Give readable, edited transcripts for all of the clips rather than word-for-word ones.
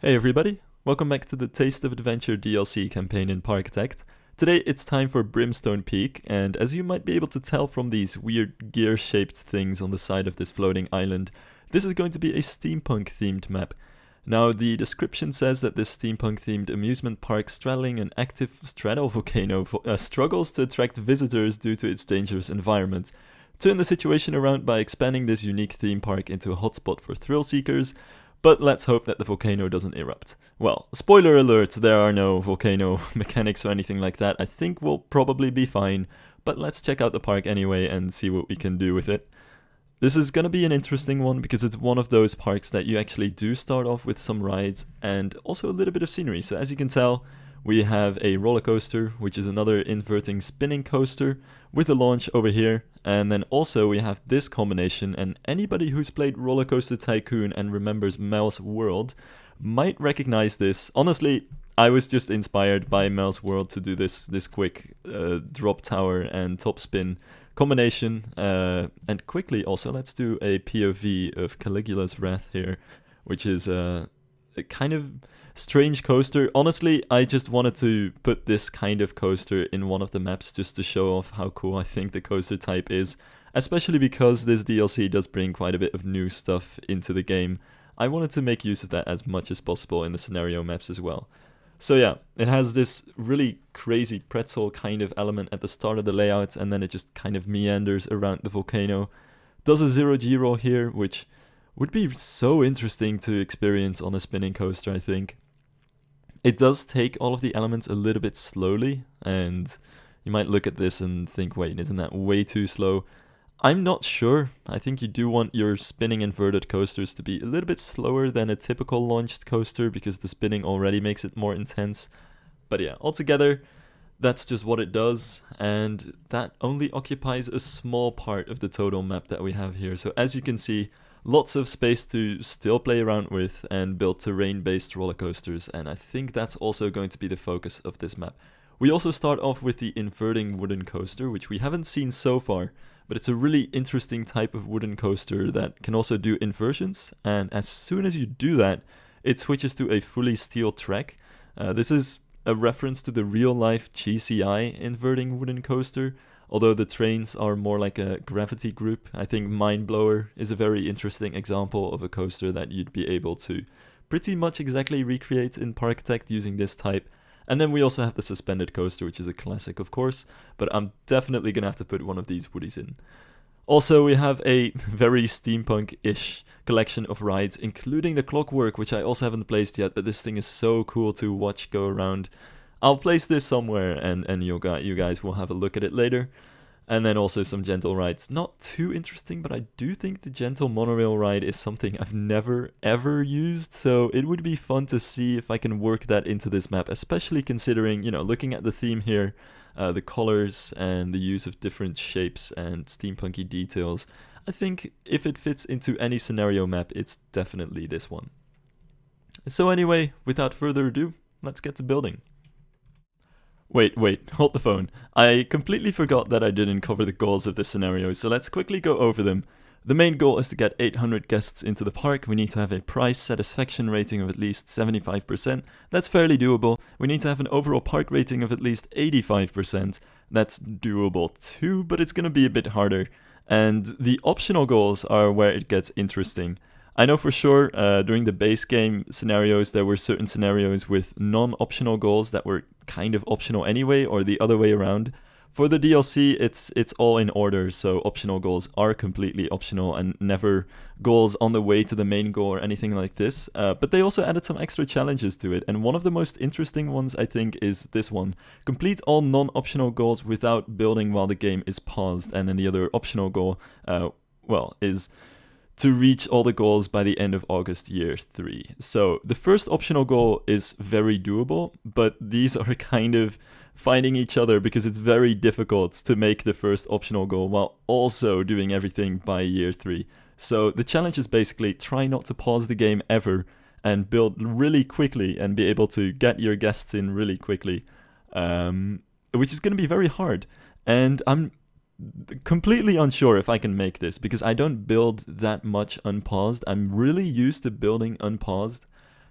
Hey everybody, welcome back to the Taste of Adventure DLC campaign in Parkitect. Today it's time for Brimstone Peak, and as you might be able to tell from these weird gear-shaped things on the side of this floating island, this is going to be a steampunk-themed map. Now, the description says that this steampunk-themed amusement park straddling an active stratovolcano struggles to attract visitors due to its dangerous environment. Turn the situation around by expanding this unique theme park into a hotspot for thrill seekers, but let's hope that the volcano doesn't erupt. Well, spoiler alert, there are no volcano mechanics or anything like that. I think we'll probably be fine, but let's check out the park anyway and see what we can do with it. This is gonna be an interesting one because it's one of those parks that you actually do start off with some rides and also a little bit of scenery. So as you can tell, we have a roller coaster, which is another inverting spinning coaster with a launch over here. And then also we have this combination, and anybody who's played Roller Coaster Tycoon and remembers Mel's World might recognize this. Honestly, I was just inspired by Mel's World to do this quick drop tower and top spin combination. And quickly also, let's do a POV of Caligula's Wrath here, which is a kind of strange coaster. Honestly, I just wanted to put this kind of coaster in one of the maps just to show off how cool I think the coaster type is, especially because this DLC does bring quite a bit of new stuff into the game. I wanted to make use of that as much as possible in the scenario maps as well. So yeah, it has this really crazy pretzel kind of element at the start of the layout, and then it just kind of meanders around the volcano. Does a 0G roll here, which would be so interesting to experience on a spinning coaster, I think. It does take all of the elements a little bit slowly, and you might look at this and think, wait, isn't that way too slow? I'm not sure. I think you do want your spinning inverted coasters to be a little bit slower than a typical launched coaster because the spinning already makes it more intense. But yeah, altogether, that's just what it does, and that only occupies a small part of the total map that we have here. So as you can see, lots of space to still play around with and build terrain-based roller coasters, and I think that's also going to be the focus of this map. We also start off with the inverting wooden coaster, which we haven't seen so far, but it's a really interesting type of wooden coaster that can also do inversions, and as soon as you do that, it switches to a fully steel track. This is a reference to the real-life GCI inverting wooden coaster, although the trains are more like a gravity group. I think Mindblower is a very interesting example of a coaster that you'd be able to pretty much exactly recreate in Parkitect using this type. And then we also have the suspended coaster, which is a classic, of course, but I'm definitely gonna have to put one of these woodies in. Also, we have a very steampunk-ish collection of rides, including the Clockwork, which I also haven't placed yet, but this thing is so cool to watch go around. I'll place this somewhere, and you guys will have a look at it later. And then also some gentle rides. Not too interesting, but I do think the gentle monorail ride is something I've never ever used, so it would be fun to see if I can work that into this map, especially considering, looking at the theme here, the colors and the use of different shapes and steampunky details. I think if it fits into any scenario map, it's definitely this one. So anyway, without further ado, let's get to building. Wait, hold the phone. I completely forgot that I didn't cover the goals of this scenario, so let's quickly go over them. The main goal is to get 800 guests into the park. We need to have a price satisfaction rating of at least 75%. That's fairly doable. We need to have an overall park rating of at least 85%. That's doable too, but it's gonna be a bit harder. And the optional goals are where it gets interesting. I know for sure during the base game scenarios there were certain scenarios with non-optional goals that were kind of optional anyway, or the other way around. For the DLC, it's all in order, so optional goals are completely optional and never goals on the way to the main goal or anything like this. But they also added some extra challenges to it, and one of the most interesting ones I think is this one. Complete all non-optional goals without building while the game is paused, and then the other optional goal, is to reach all the goals by the end of August year 3. So the first optional goal is very doable, but these are kind of fighting each other because it's very difficult to make the first optional goal while also doing everything by year 3. So the challenge is basically try not to pause the game ever and build really quickly and be able to get your guests in really quickly, which is going to be very hard. And I'm completely unsure if I can make this because I don't build that much unpaused. I'm really used to building unpaused,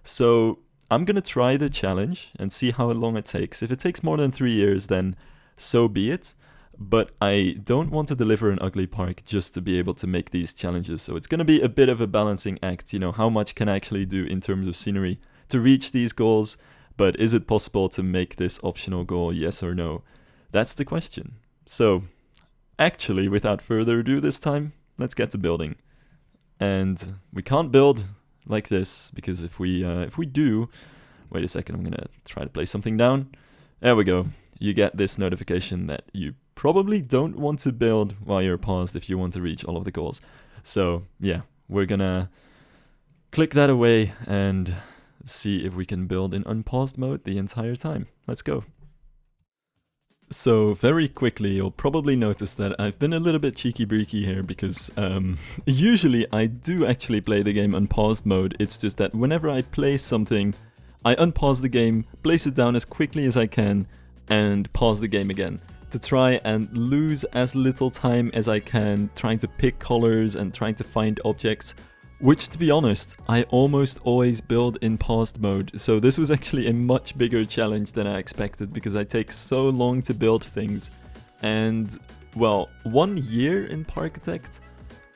So I'm gonna try the challenge and see how long it takes. If it takes more than 3 years, then so be it. But I don't want to deliver an ugly park just to be able to make these challenges. So it's gonna be a bit of a balancing act, how much can I actually do in terms of scenery to reach these goals, but is it possible to make this optional goal, yes or no? That's the question. So actually, without further ado this time, let's get to building. And we can't build like this, because if we do, wait a second, I'm gonna try to place something down. There we go. You get this notification that you probably don't want to build while you're paused if you want to reach all of the goals. So yeah, we're gonna click that away and see if we can build in unpaused mode the entire time. Let's go. So very quickly, you'll probably notice that I've been a little bit cheeky-breeky here because usually I do actually play the game unpaused mode. It's just that whenever I place something, I unpause the game, place it down as quickly as I can, and pause the game again to try and lose as little time as I can trying to pick colors and trying to find objects. Which, to be honest, I almost always build in paused mode, so this was actually a much bigger challenge than I expected because I take so long to build things. And, well, 1 year in Parkitect,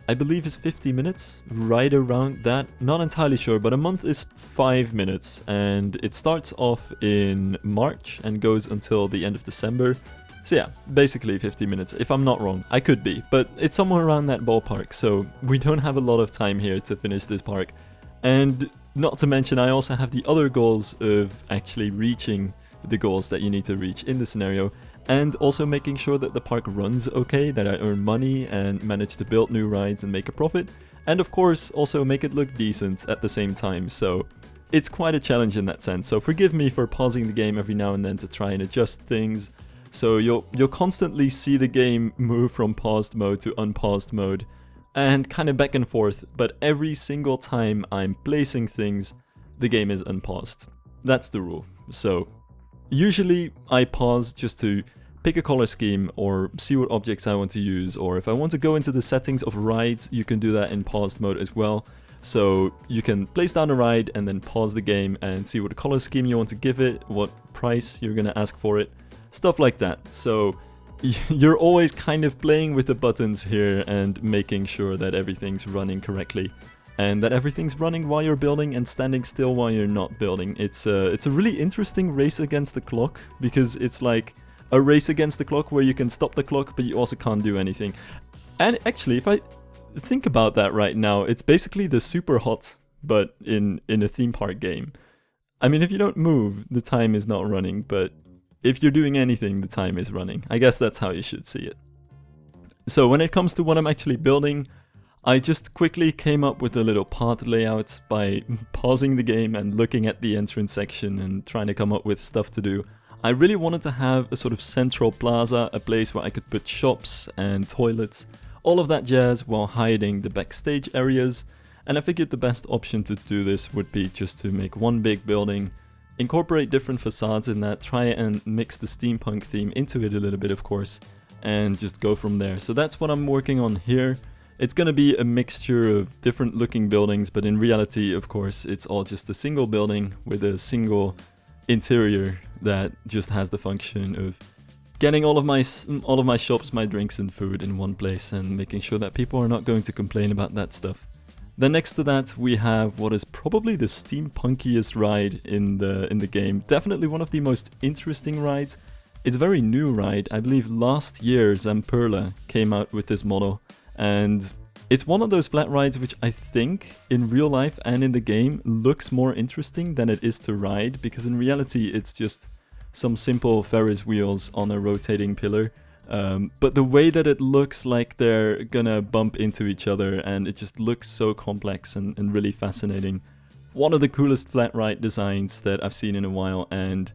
I believe is 50 minutes, right around that. Not entirely sure, but a month is 5 minutes, and it starts off in March and goes until the end of December. So yeah, basically 50 minutes, if I'm not wrong. I could be, but it's somewhere around that ballpark, so we don't have a lot of time here to finish this park. And not to mention, I also have the other goals of actually reaching the goals that you need to reach in the scenario, and also making sure that the park runs okay, that I earn money and manage to build new rides and make a profit, and of course also make it look decent at the same time. So it's quite a challenge in that sense, so forgive me for pausing the game every now and then to try and adjust things. So you'll constantly see the game move from paused mode to unpaused mode and kind of back and forth, but every single time I'm placing things, the game is unpaused. That's the rule. So usually I pause just to pick a color scheme or see what objects I want to use, or if I want to go into the settings of rides, you can do that in paused mode as well. So you can place down a ride and then pause the game and see what color scheme you want to give it, what price you're gonna ask for it. Stuff like that. So you're always kind of playing with the buttons here and making sure that everything's running correctly and that everything's running while you're building and standing still while you're not building. It's a really interesting race against the clock, because it's like a race against the clock where you can stop the clock but you also can't do anything. And actually, if I think about that right now, it's basically the super hot but in a theme park game. I mean, if you don't move, the time is not running, but if you're doing anything, the time is running. I guess that's how you should see it. So when it comes to what I'm actually building, I just quickly came up with a little path layout by pausing the game and looking at the entrance section and trying to come up with stuff to do. I really wanted to have a sort of central plaza, a place where I could put shops and toilets, all of that jazz, while hiding the backstage areas. And I figured the best option to do this would be just to make one big building, incorporate different facades in that, try and mix the steampunk theme into it a little bit, of course, and just go from there. So that's what I'm working on here. It's gonna be a mixture of different looking buildings, but in reality, of course, it's all just a single building with a single interior that just has the function of getting all of my shops, my drinks and food in one place and making sure that people are not going to complain about that stuff. Then next to that we have what is probably the steampunkiest ride in the game. Definitely one of the most interesting rides. It's a very new ride. I believe last year Zamperla came out with this model, and it's one of those flat rides which I think in real life and in the game looks more interesting than it is to ride, because in reality it's just some simple Ferris wheels on a rotating pillar. But the way that it looks like they're gonna bump into each other, and it just looks so complex and really fascinating. One of the coolest flat ride designs that I've seen in a while, and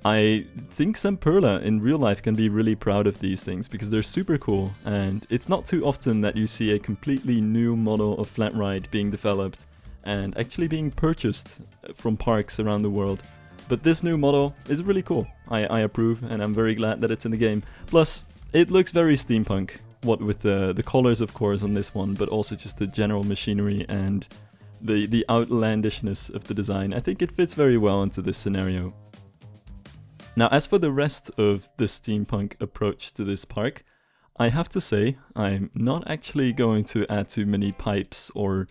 I think Zamperla in real life can be really proud of these things because they're super cool, and it's not too often that you see a completely new model of flat ride being developed and actually being purchased from parks around the world. But this new model is really cool. I approve, and I'm very glad that it's in the game. Plus, it looks very steampunk, what with the colors of course on this one, but also just the general machinery and the outlandishness of the design. I think it fits very well into this scenario. Now, as for the rest of the steampunk approach to this park, I have to say I'm not actually going to add too many pipes or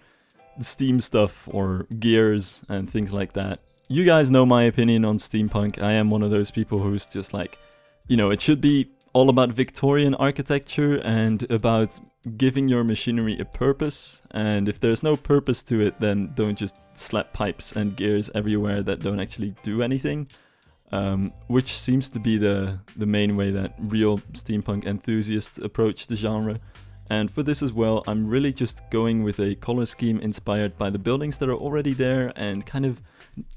steam stuff or gears and things like that. You guys know my opinion on steampunk. I am one of those people who's just like, you know, it should be all about Victorian architecture and about giving your machinery a purpose. And if there's no purpose to it, then don't just slap pipes and gears everywhere that don't actually do anything. Which seems to be the main way that real steampunk enthusiasts approach the genre. And for this as well, I'm really just going with a color scheme inspired by the buildings that are already there and kind of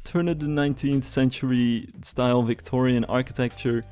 turn of the 19th century style Victorian architecture,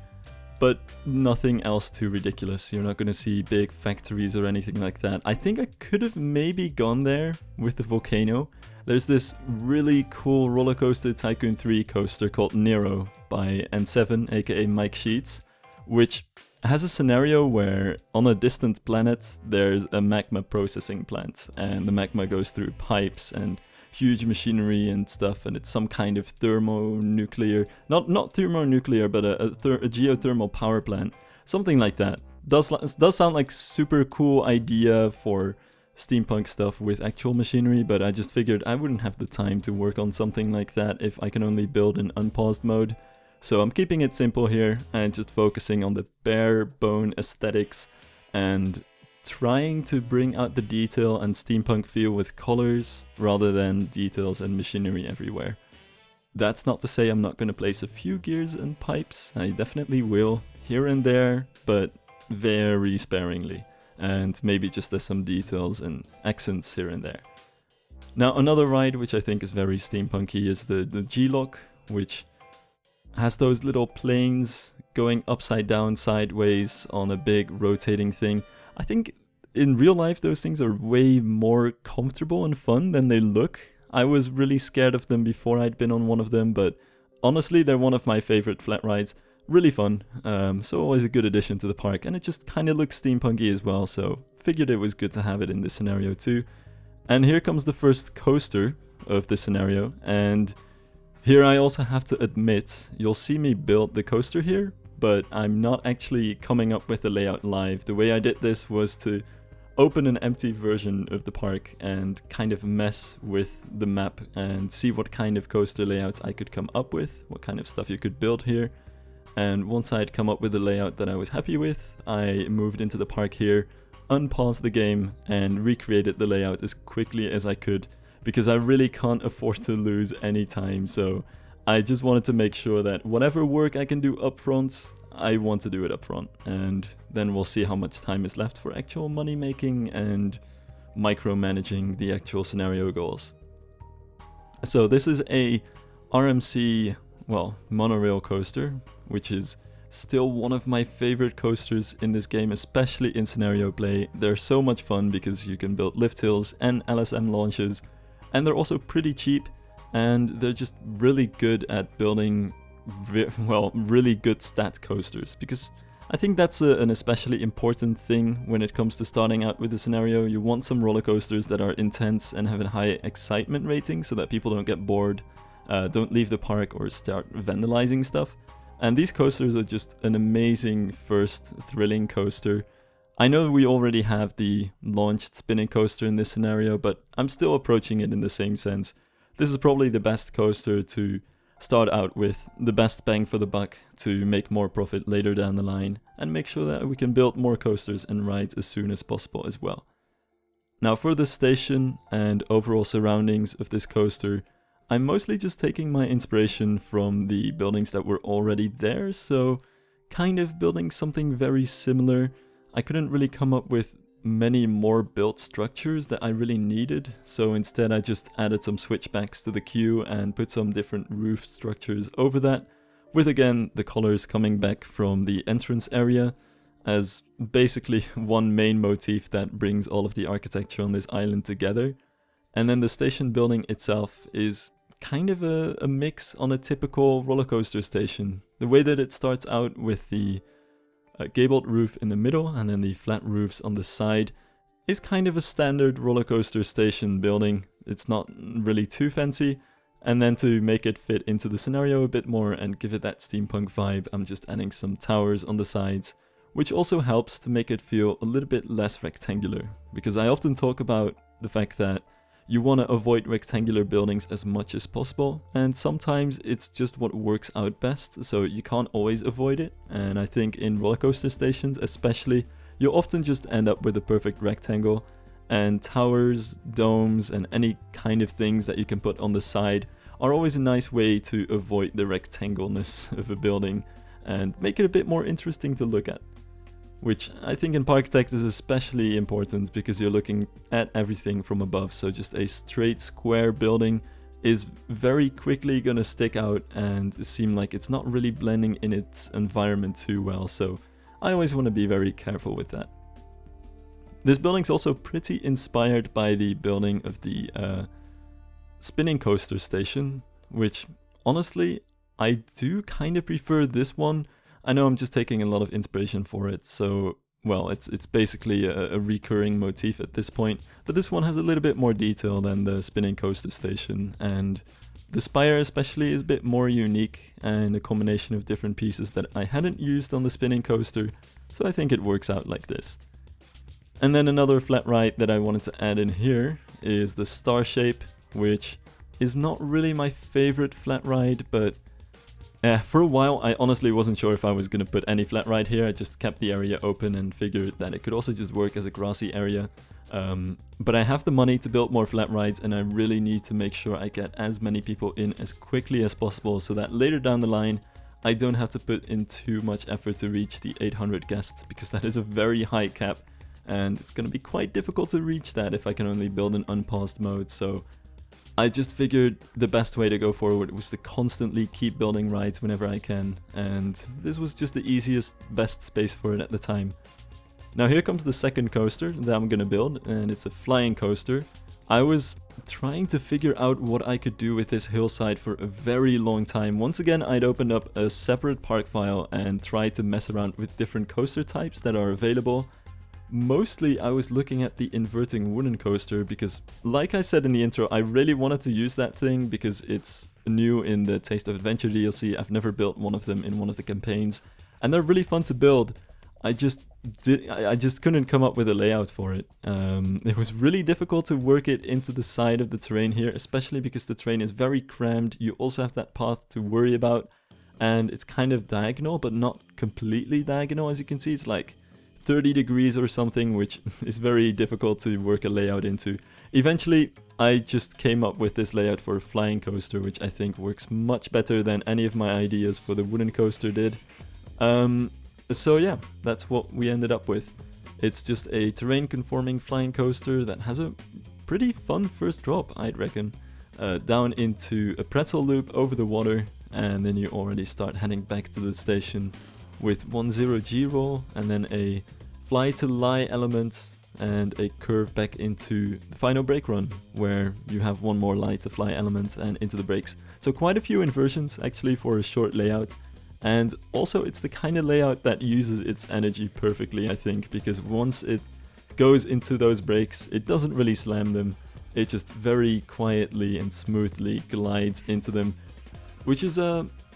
but nothing else too ridiculous. You're not going to see big factories or anything like that. I think I could have maybe gone there with the volcano. There's this really cool Roller Coaster Tycoon 3 coaster called Nero by N7, aka Mike Sheets, which has a scenario where on a distant planet there's a magma processing plant, and the magma goes through pipes and huge machinery and stuff, and it's some kind of thermonuclear, not thermonuclear, but a geothermal power plant, something like that. Does sound like super cool idea for steampunk stuff with actual machinery, but I just figured I wouldn't have the time to work on something like that if I can only build in unpaused mode. So I'm keeping it simple here and just focusing on the bare bone aesthetics and trying to bring out the detail and steampunk feel with colors rather than details and machinery everywhere. That's not to say I'm not going to place a few gears and pipes. I definitely will here and there, but very sparingly, and maybe just as some details and accents here and there. Now, another ride which I think is very steampunky is the G-Lock, which has those little planes going upside down sideways on a big rotating thing. I think in real life those things are way more comfortable and fun than they look. I was really scared of them before I'd been on one of them, but honestly they're one of my favorite flat rides. Really fun, so always a good addition to the park, and it just kind of looks steampunky as well, so figured it was good to have it in this scenario too. And here comes the first coaster of this scenario, and here I also have to admit, you'll see me build the coaster here, but I'm not actually coming up with the layout live. The way I did this was to open an empty version of the park and kind of mess with the map and see what kind of coaster layouts I could come up with, what kind of stuff you could build here. And once I'd come up with a layout that I was happy with, I moved into the park here, unpaused the game, and recreated the layout as quickly as I could, because I really can't afford to lose any time. So I just wanted to make sure that whatever work I can do up front, I want to do it up front. And then we'll see how much time is left for actual money making and micromanaging the actual scenario goals. So this is a RMC, well, monorail coaster, which is still one of my favorite coasters in this game, especially in scenario play. They're so much fun because you can build lift hills and LSM launches, and they're also pretty cheap, and they're just really good at building really good stat coasters, because I think that's an especially important thing when it comes to starting out with a scenario. You want some roller coasters that are intense and have a high excitement rating so that people don't get bored, don't leave the park or start vandalizing stuff. And these coasters are just an amazing first thrilling coaster. I know we already have the launched spinning coaster in this scenario, but I'm still approaching it in the same sense. This is probably the best coaster to start out with, the best bang for the buck to make more profit later down the line, and make sure that we can build more coasters and rides as soon as possible as well. Now for the station and overall surroundings of this coaster, I'm mostly just taking my inspiration from the buildings that were already there, so kind of building something very similar. I couldn't really come up with many more built structures that I really needed, so instead I just added some switchbacks to the queue and put some different roof structures over that, with again the colors coming back from the entrance area as basically one main motif that brings all of the architecture on this island together. And then the station building itself is kind of a mix on a typical roller coaster station. The way that it starts out with the gabled roof in the middle and then the flat roofs on the side is kind of a standard roller coaster station building. It's not really too fancy. And then to make it fit into the scenario a bit more and give it that steampunk vibe, I'm just adding some towers on the sides, which also helps to make it feel a little bit less rectangular. Because I often talk about the fact that you want to avoid rectangular buildings as much as possible, and sometimes it's just what works out best, so you can't always avoid it. And I think in roller coaster stations especially, you'll often just end up with a perfect rectangle, and towers, domes, and any kind of things that you can put on the side are always a nice way to avoid the rectangleness of a building and make it a bit more interesting to look at. Which I think in Parkitect is especially important because you're looking at everything from above, so just a straight square building is very quickly gonna stick out and seem like it's not really blending in its environment too well, so I always want to be very careful with that. This building's also pretty inspired by the building of the spinning coaster station, which honestly I do kind of prefer this one. I know I'm just taking a lot of inspiration for it, so, well, it's basically a recurring motif at this point, but this one has a little bit more detail than the spinning coaster station, and the spire especially is a bit more unique and a combination of different pieces that I hadn't used on the spinning coaster, so I think it works out like this. And then another flat ride that I wanted to add in here is the star shape, which is not really my favorite flat ride, but for a while I honestly wasn't sure if I was going to put any flat ride here. I just kept the area open and figured that it could also just work as a grassy area. But I have the money to build more flat rides, and I really need to make sure I get as many people in as quickly as possible so that later down the line I don't have to put in too much effort to reach the 800 guests, because that is a very high cap and it's going to be quite difficult to reach that if I can only build an unpaused mode. So I just figured the best way to go forward was to constantly keep building rides whenever I can, and this was just the easiest, best space for it at the time. Now here comes the second coaster that I'm gonna build, and it's a flying coaster. I was trying to figure out what I could do with this hillside for a very long time. Once again, I'd opened up a separate park file and tried to mess around with different coaster types that are available. Mostly I was looking at the inverting wooden coaster because, like I said in the intro, I really wanted to use that thing because it's new in the Taste of Adventure DLC. I've never built one of them in one of the campaigns, and they're really fun to build. I just couldn't come up with a layout for it. It was really difficult to work it into the side of the terrain here, especially because the terrain is very crammed. You also have that path to worry about, and it's kind of diagonal, but not completely diagonal. As you can see, it's like 30 degrees or something, which is very difficult to work a layout into. Eventually, I just came up with this layout for a flying coaster, which I think works much better than any of my ideas for the wooden coaster did. So yeah, that's what we ended up with. It's just a terrain-conforming flying coaster that has a pretty fun first drop, I'd reckon. Down into a pretzel loop over the water, and then you already start heading back to the station with 10G roll, and then a fly to lie element, and a curve back into the final brake run, where you have one more lie to fly element and into the brakes. So quite a few inversions actually for a short layout, and also it's the kind of layout that uses its energy perfectly, I think, because once it goes into those brakes, it doesn't really slam them, it just very quietly and smoothly glides into them, which is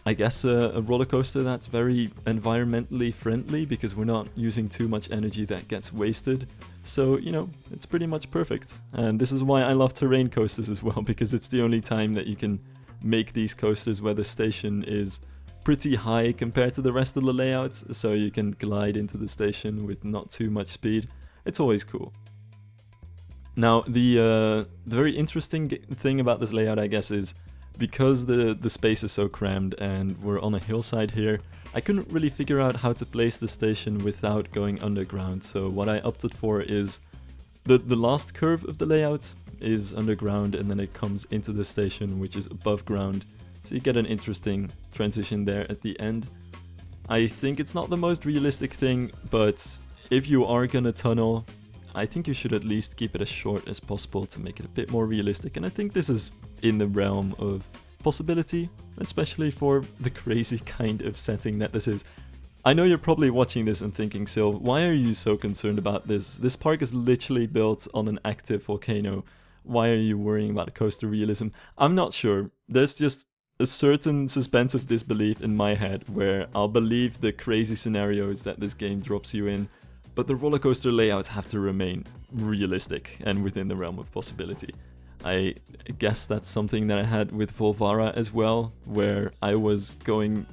I guess a roller coaster that's very environmentally friendly because we're not using too much energy that gets wasted. So, you know, it's pretty much perfect. And this is why I love terrain coasters as well, because it's the only time that you can make these coasters where the station is pretty high compared to the rest of the layout, so you can glide into the station with not too much speed. It's always cool. Now, the very interesting thing about this layout, I guess, is because the space is so crammed and we're on a hillside here, I couldn't really figure out how to place the station without going underground. So what I opted for is the last curve of the layout is underground, and then it comes into the station, which is above ground. So you get an interesting transition there at the end. I think it's not the most realistic thing, but if you are gonna tunnel, I think you should at least keep it as short as possible to make it a bit more realistic, and I think this is in the realm of possibility, especially for the crazy kind of setting that this is. I know you're probably watching this and thinking, Sil, why are you so concerned about this? This park is literally built on an active volcano. Why are you worrying about coaster realism? I'm not sure. There's just a certain suspense of disbelief in my head where I'll believe the crazy scenarios that this game drops you in, but the roller coaster layouts have to remain realistic and within the realm of possibility. I guess that's something that I had with Volvara as well, where I was going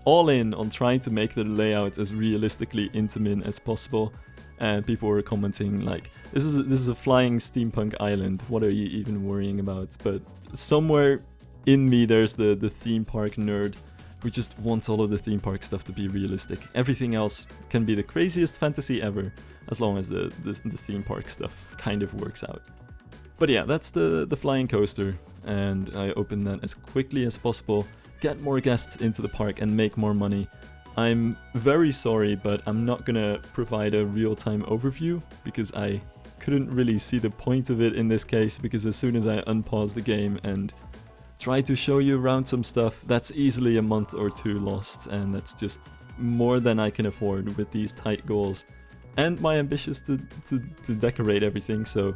all in on trying to make the layout as realistically intimate as possible, and people were commenting like, this is a flying steampunk island, what are you even worrying about? But somewhere in me there's the theme park nerd who just wants all of the theme park stuff to be realistic. Everything else can be the craziest fantasy ever, as long as the theme park stuff kind of works out. But yeah, that's the flying coaster, and I open that as quickly as possible, get more guests into the park and make more money. I'm very sorry, but I'm not gonna provide a real-time overview because I couldn't really see the point of it in this case, because as soon as I unpause the game and try to show you around some stuff, that's easily a month or two lost, and that's just more than I can afford with these tight goals and my ambitions to decorate everything. So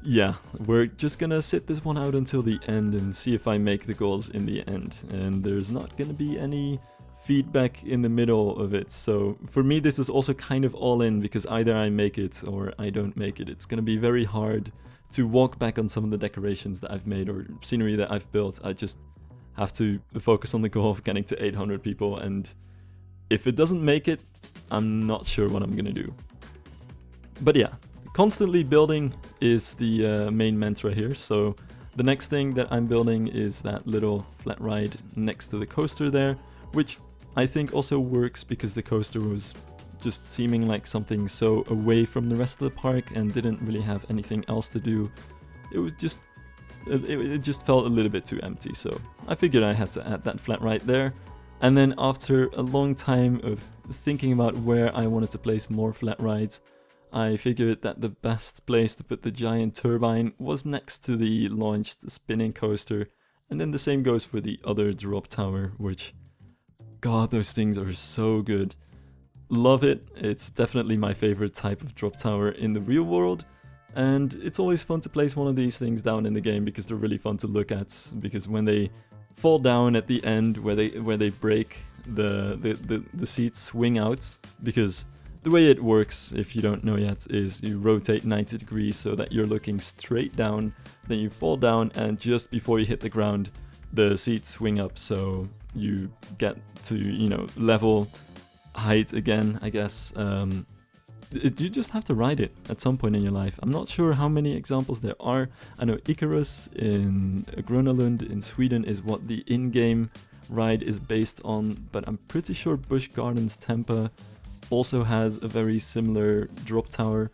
yeah, we're just gonna sit this one out until the end and see if I make the goals in the end, and there's not gonna be any feedback in the middle of it. So for me this is also kind of all in, because either I make it or I don't make it. It's gonna be very hard to walk back on some of the decorations that I've made or scenery that I've built. I just have to focus on the goal of getting to 800 people, and if it doesn't make it, I'm not sure what I'm gonna do. But yeah, constantly building is the main mantra here. So the next thing that I'm building is that little flat ride next to the coaster there, which I think also works because the coaster was just seeming like something so away from the rest of the park and didn't really have anything else to do. It just felt a little bit too empty, so I figured I had to add that flat ride there. And then after a long time of thinking about where I wanted to place more flat rides, I figured that the best place to put the giant turbine was next to the launched spinning coaster, and then the same goes for the other drop tower, which, god, those things are so good. Love it. It's definitely my favorite type of drop tower in the real world, and it's always fun to place one of these things down in the game because they're really fun to look at, because when they fall down at the end where they break, the seats swing out, because the way it works, if you don't know yet, is you rotate 90 degrees so that you're looking straight down, then you fall down, and just before you hit the ground, the seats swing up, so you get to, level height again, I guess. You just have to ride it at some point in your life. I'm not sure how many examples there are. I know Icarus in Grönalund in Sweden is what the in-game ride is based on, but I'm pretty sure Busch Gardens Tampa also has a very similar drop tower.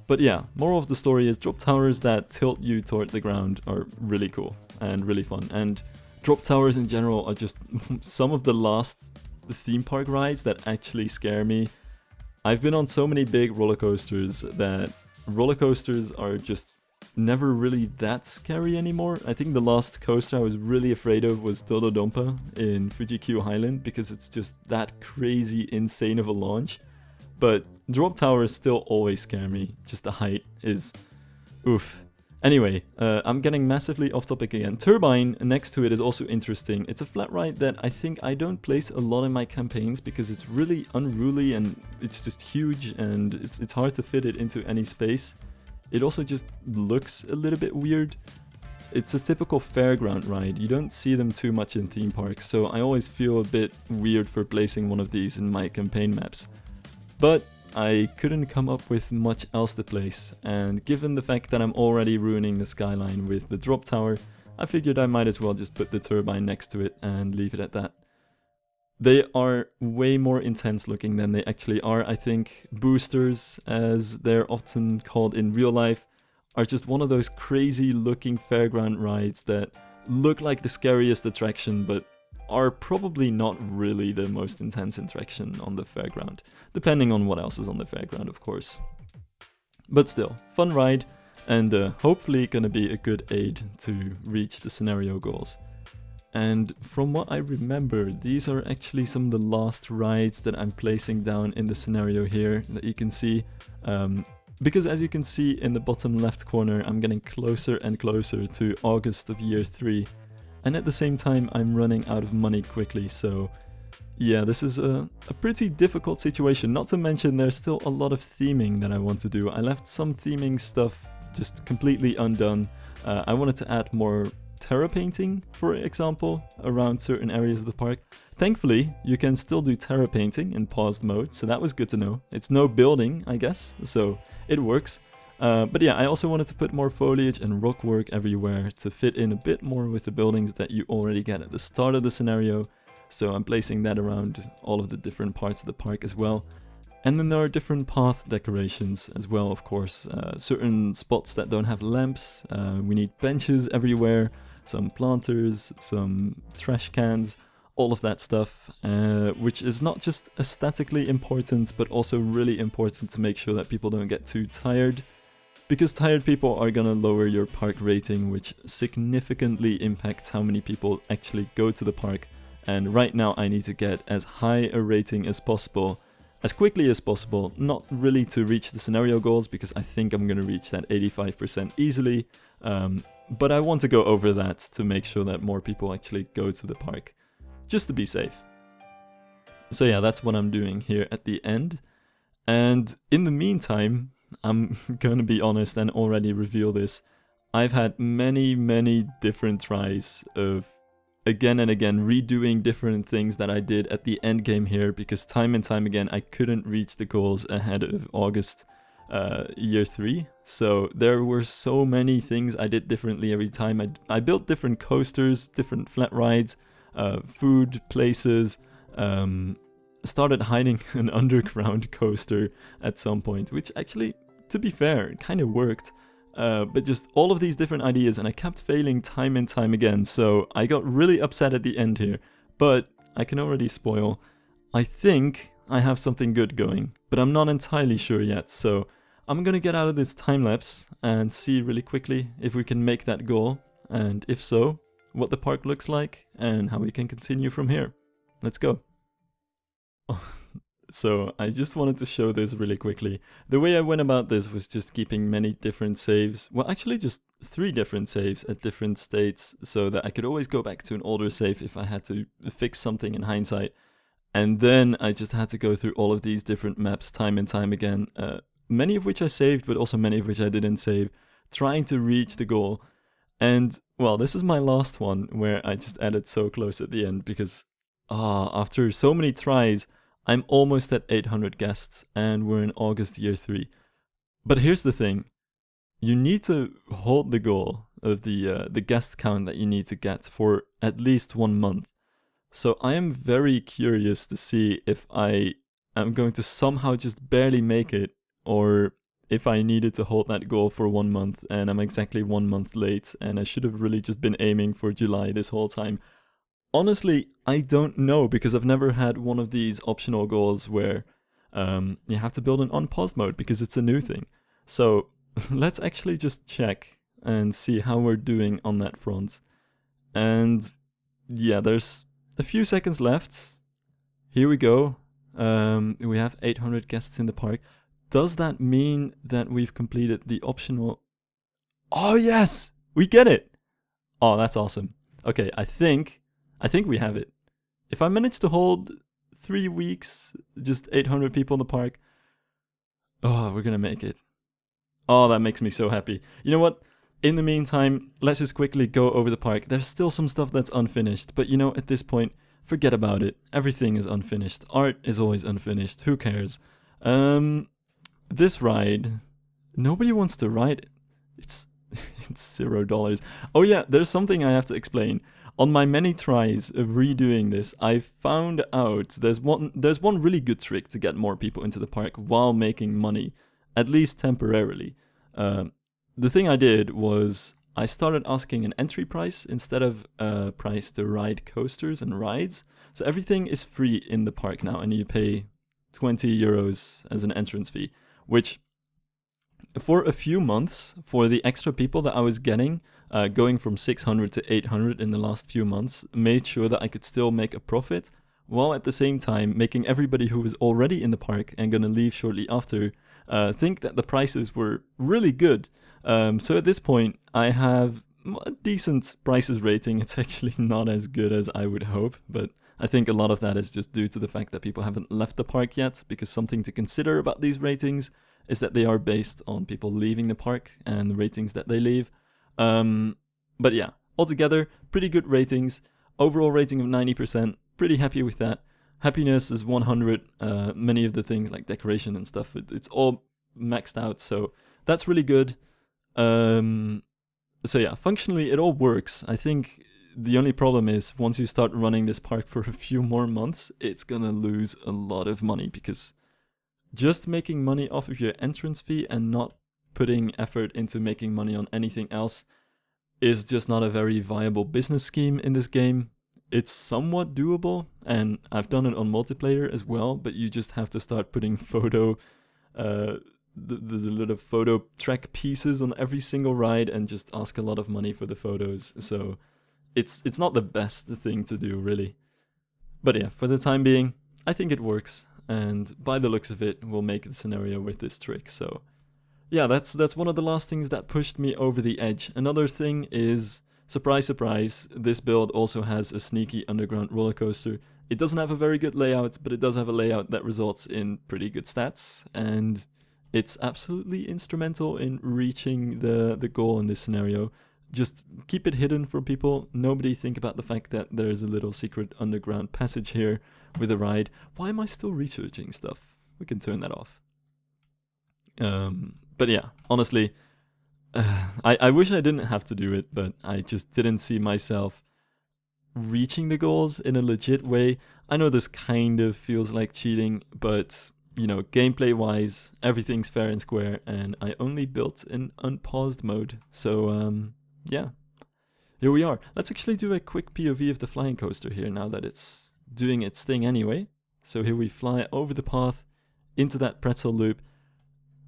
But yeah, moral of the story is drop towers that tilt you toward the ground are really cool and really fun. And drop towers in general are just some of the last theme park rides that actually scare me. I've been on so many big roller coasters that roller coasters are just never really that scary anymore. I think the last coaster I was really afraid of was Dododompa in Fuji-Q Highland, because it's just that crazy insane of a launch. But drop towers still always scare me, just the height is oof. Anyway, I'm getting massively off topic again. Turbine next to it is also interesting. It's a flat ride that I think I don't place a lot in my campaigns because it's really unruly and it's just huge and it's hard to fit it into any space. It also just looks a little bit weird. It's a typical fairground ride. You don't see them too much in theme parks, so I always feel a bit weird for placing one of these in my campaign maps. But I couldn't come up with much else to place, and given the fact that I'm already ruining the skyline with the drop tower, I figured I might as well just put the turbine next to it and leave it at that. They are way more intense looking than they actually are. I think boosters, as they're often called in real life, are just one of those crazy looking fairground rides that look like the scariest attraction, but are probably not really the most intense attraction on the fairground, depending on what else is on the fairground, of course. But still, fun ride, and hopefully gonna be a good aid to reach the scenario goals. And from what I remember, these are actually some of the last rides that I'm placing down in the scenario here that you can see. Because as you can see in the bottom left corner, I'm getting closer and closer to August of year 3. And at the same time, I'm running out of money quickly, so yeah, this is a pretty difficult situation. Not to mention there's still a lot of theming that I want to do. I left some theming stuff just completely undone. I wanted to add more terra painting, for example, around certain areas of the park. Thankfully, you can still do terra painting in paused mode, so that was good to know. It's no building, I guess, so it works. But yeah, I also wanted to put more foliage and rock work everywhere to fit in a bit more with the buildings that you already get at the start of the scenario. So I'm placing that around all of the different parts of the park as well. And then there are different path decorations as well, of course. Certain spots that don't have lamps, we need benches everywhere, some planters, some trash cans, all of that stuff, which is not just aesthetically important, but also really important to make sure that people don't get too tired. Because tired people are gonna lower your park rating, which significantly impacts how many people actually go to the park. And right now I need to get as high a rating as possible, as quickly as possible, not really to reach the scenario goals, because I think I'm gonna reach that 85% easily, but I want to go over that to make sure that more people actually go to the park, just to be safe. So yeah, that's what I'm doing here at the end. And in the meantime, I'm gonna be honest and already reveal this, I've had many different tries of again and again redoing different things that I did at the end game here, because time and time again I couldn't reach the goals ahead of August year 3. So there were so many things I did differently every time. I built different coasters, different flat rides, food places, started hiding an underground coaster at some point, which actually, to be fair, kind of worked. But just all of these different ideas, and I kept failing time and time again, so I got really upset at the end here. But I can already spoil, I think I have something good going, but I'm not entirely sure yet, so I'm gonna get out of this time lapse and see really quickly if we can make that goal, and if so, what the park looks like and how we can continue from here. Let's go. So I just wanted to show this really quickly. The way I went about this was just keeping many different saves. Well, actually just 3 different saves at different states, so that I could always go back to an older save if I had to fix something in hindsight. And then I just had to go through all of these different maps time and time again. Many of which I saved, but also many of which I didn't save, trying to reach the goal. And, well, this is my last one, where I just added so close at the end, because after so many tries, I'm almost at 800 guests, and we're in August year 3. But here's the thing. You need to hold the goal of the guest count that you need to get for at least 1 month. So I am very curious to see if I am going to somehow just barely make it, or if I needed to hold that goal for 1 month, and I'm exactly 1 month late, and I should have really just been aiming for July this whole time. Honestly, I don't know, because I've never had one of these optional goals where you have to build an unpaused mode, because it's a new thing. So let's actually just check and see how we're doing on that front. And yeah, there's a few seconds left. Here we go. We have 800 guests in the park. Does that mean that we've completed the optional... Oh yes! We get it! Oh, that's awesome. Okay, I think we have it. If I manage to hold 3 weeks, just 800 people in the park, we're gonna make it. Oh, that makes me so happy. You know what? In the meantime, let's just quickly go over the park. There's still some stuff that's unfinished, but you know, at this point, forget about it. Everything is unfinished. Art is always unfinished. Who cares? This ride, nobody wants to ride it. It's $0. Oh yeah, there's something I have to explain. On my many tries of redoing this, I found out there's one really good trick to get more people into the park while making money, at least temporarily. The thing I did was I started asking an entry price instead of a price to ride coasters and rides. So everything is free in the park now, and you pay 20 euros as an entrance fee, which For a few months, for the extra people that I was getting, going from 600 to 800 in the last few months, made sure that I could still make a profit, while at the same time making everybody who was already in the park and gonna leave shortly after think that the prices were really good. So at this point, I have a decent prices rating. It's actually not as good as I would hope, but I think a lot of that is just due to the fact that people haven't left the park yet, because something to consider about these ratings is that they are based on people leaving the park and the ratings that they leave. But yeah, altogether, pretty good ratings. Overall rating of 90%, pretty happy with that. Happiness is 100. Many of the things like decoration and stuff, it's all maxed out, so that's really good. So yeah, functionally it all works. I think the only problem is once you start running this park for a few more months, it's gonna lose a lot of money, because just making money off of your entrance fee and not putting effort into making money on anything else is just not a very viable business scheme in this game. It's somewhat doable, and I've done it on multiplayer as well, but you just have to start putting the little photo track pieces on every single ride and just ask a lot of money for the photos. So it's not the best thing to do, really. But yeah, for the time being, I think it works. And by the looks of it, we'll make the scenario with this trick. So yeah, that's one of the last things that pushed me over the edge. Another thing is, surprise, surprise, this build also has a sneaky underground roller coaster. It doesn't have a very good layout, but it does have a layout that results in pretty good stats. And it's absolutely instrumental in reaching the goal in this scenario. Just keep it hidden from people. Nobody think about the fact that there's a little secret underground passage here with a ride. Why am I still researching stuff? We can turn that off. But yeah, honestly, I wish I didn't have to do it, but I just didn't see myself reaching the goals in a legit way. I know this kind of feels like cheating, but you know, gameplay wise, everything's fair and square, and I only built in unpaused mode. So yeah, here we are. Let's actually do a quick POV of the flying coaster here now that it's doing its thing anyway. So here we fly over the path into that pretzel loop.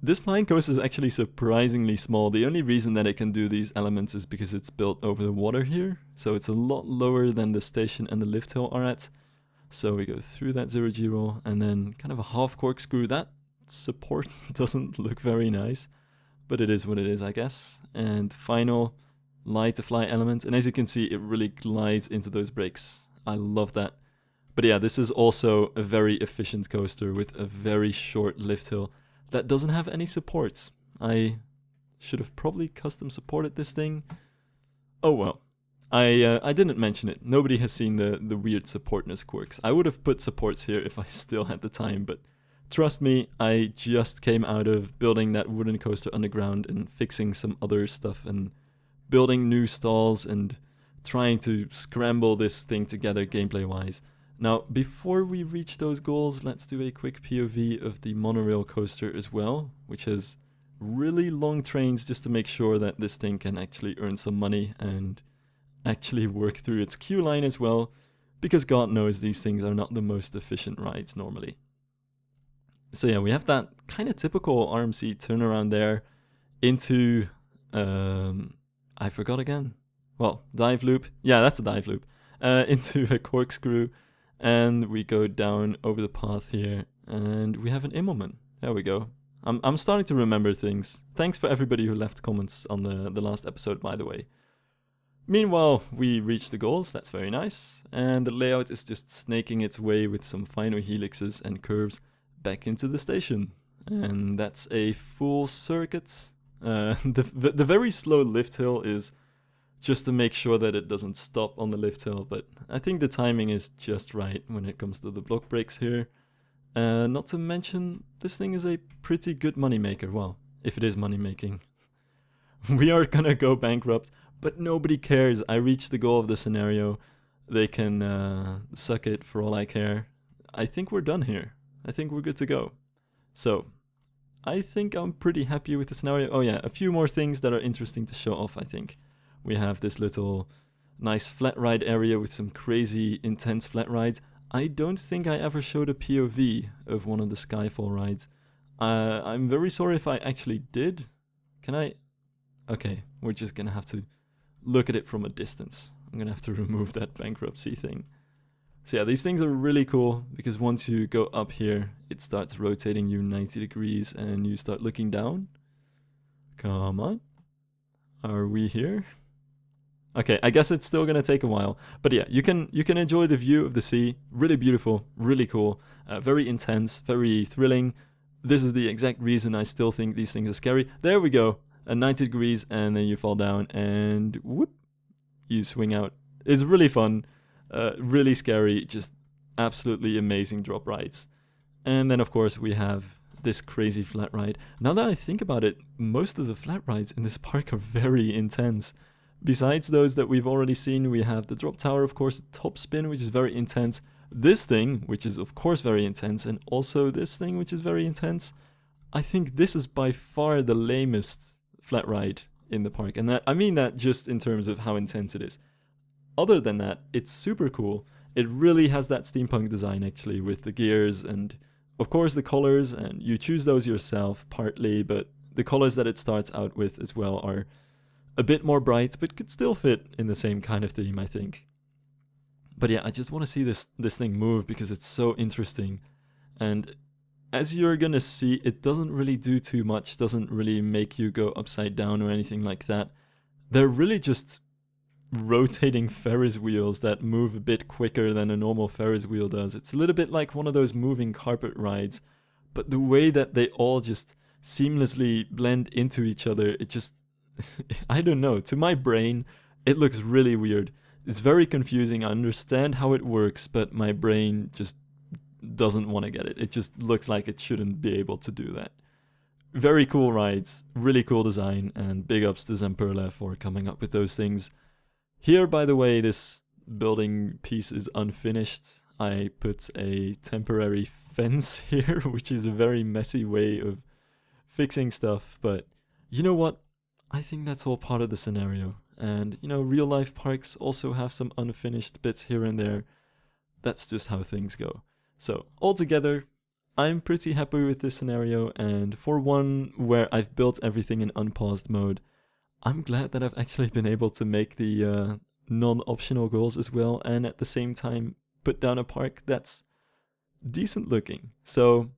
This flying coaster is actually surprisingly small. The only reason that it can do these elements is because it's built over the water here. So it's a lot lower than the station and the lift hill are at. So we go through that 0G roll and then kind of a half corkscrew. That support doesn't look very nice, but it is what it is, I guess. And final light to fly element. And as you can see, it really glides into those brakes. I love that. But yeah, this is also a very efficient coaster with a very short lift hill that doesn't have any supports. I should have probably custom supported this thing. Oh well. I didn't mention it. Nobody has seen the weird supportness quirks. I would have put supports here if I still had the time, but trust me, I just came out of building that wooden coaster underground and fixing some other stuff and building new stalls and trying to scramble this thing together gameplay-wise. Now, before we reach those goals, let's do a quick POV of the Monorail Coaster as well, which has really long trains just to make sure that this thing can actually earn some money and actually work through its queue line as well, because God knows these things are not the most efficient rides normally. So yeah, we have that kind of typical RMC turnaround there into, I forgot again. Well, dive loop. Yeah, that's a dive loop. Into a corkscrew. And we go down over the path here, and we have an immelman. There we go. I'm starting to remember things. Thanks for everybody who left comments on the last episode, by the way. Meanwhile, we reach the goals, that's very nice, and the layout is just snaking its way with some final helixes and curves back into the station. And that's a full circuit. The very slow lift hill is just to make sure that it doesn't stop on the lift hill, but I think the timing is just right when it comes to the block breaks here. Not to mention, this thing is a pretty good moneymaker. Well, if it is money making. We are gonna go bankrupt, but nobody cares. I reached the goal of the scenario. They can suck it for all I care. I think we're done here. I think we're good to go. So, I think I'm pretty happy with the scenario. Oh yeah, a few more things that are interesting to show off, I think. We have this little nice flat ride area with some crazy intense flat rides. I don't think I ever showed a POV of one of the Skyfall rides. I'm very sorry if I actually did. Can I? Okay, we're just gonna have to look at it from a distance. I'm gonna have to remove that bankruptcy thing. So yeah, these things are really cool because once you go up here, it starts rotating you 90 degrees and you start looking down. Come on. Are we here? Okay, I guess it's still gonna take a while, but yeah, you can enjoy the view of the sea. Really beautiful, really cool, very intense, very thrilling. This is the exact reason I still think these things are scary. There we go, 90 degrees, and then you fall down, and whoop, you swing out. It's really fun, really scary, just absolutely amazing drop rides. And then of course we have this crazy flat ride. Now that I think about it, most of the flat rides in this park are very intense. Besides those that we've already seen, we have the drop tower, of course, the top spin, which is very intense. This thing, which is of course very intense, and also this thing, which is very intense. I think this is by far the lamest flat ride in the park. And that, I mean that just in terms of how intense it is. Other than that, it's super cool. It really has that steampunk design actually, with the gears and of course the colors, and you choose those yourself partly, but the colors that it starts out with as well are a bit more bright, but could still fit in the same kind of theme, I think. But yeah, I just want to see this thing move because it's so interesting. And as you're gonna see, it doesn't really do too much, doesn't really make you go upside down or anything like that. They're really just rotating Ferris wheels that move a bit quicker than a normal Ferris wheel does. It's a little bit like one of those moving carpet rides, but the way that they all just seamlessly blend into each other, it just I don't know, to my brain it looks really weird. It's very confusing. I understand how it works, but my brain just doesn't want to get it. It just looks like it shouldn't be able to do that. Very cool rides, really cool design, and big ups to Zamperla for coming up with those things. Here, by the way, this building piece is unfinished. I put a temporary fence here, which is a very messy way of fixing stuff, but you know what? I think that's all part of the scenario. And, you know, real life parks also have some unfinished bits here and there. That's just how things go. So, altogether, I'm pretty happy with this scenario, and for one where I've built everything in unpaused mode, I'm glad that I've actually been able to make the non-optional goals as well, and at the same time put down a park that's decent looking. So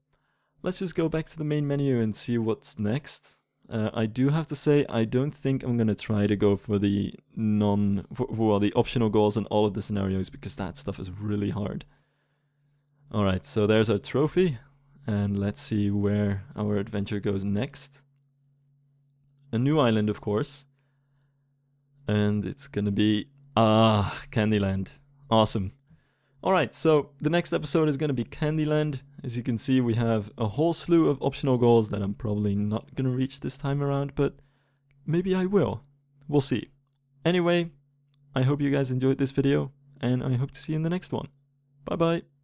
let's just go back to the main menu and see what's next. I do have to say, I don't think I'm gonna try to go for the the optional goals in all of the scenarios, because that stuff is really hard. Alright, so there's our trophy, and let's see where our adventure goes next. A new island, of course. And it's gonna be Candyland. Awesome. Alright, so the next episode is gonna be Candyland. As you can see, we have a whole slew of optional goals that I'm probably not gonna reach this time around, but maybe I will. We'll see. Anyway, I hope you guys enjoyed this video, and I hope to see you in the next one. Bye bye.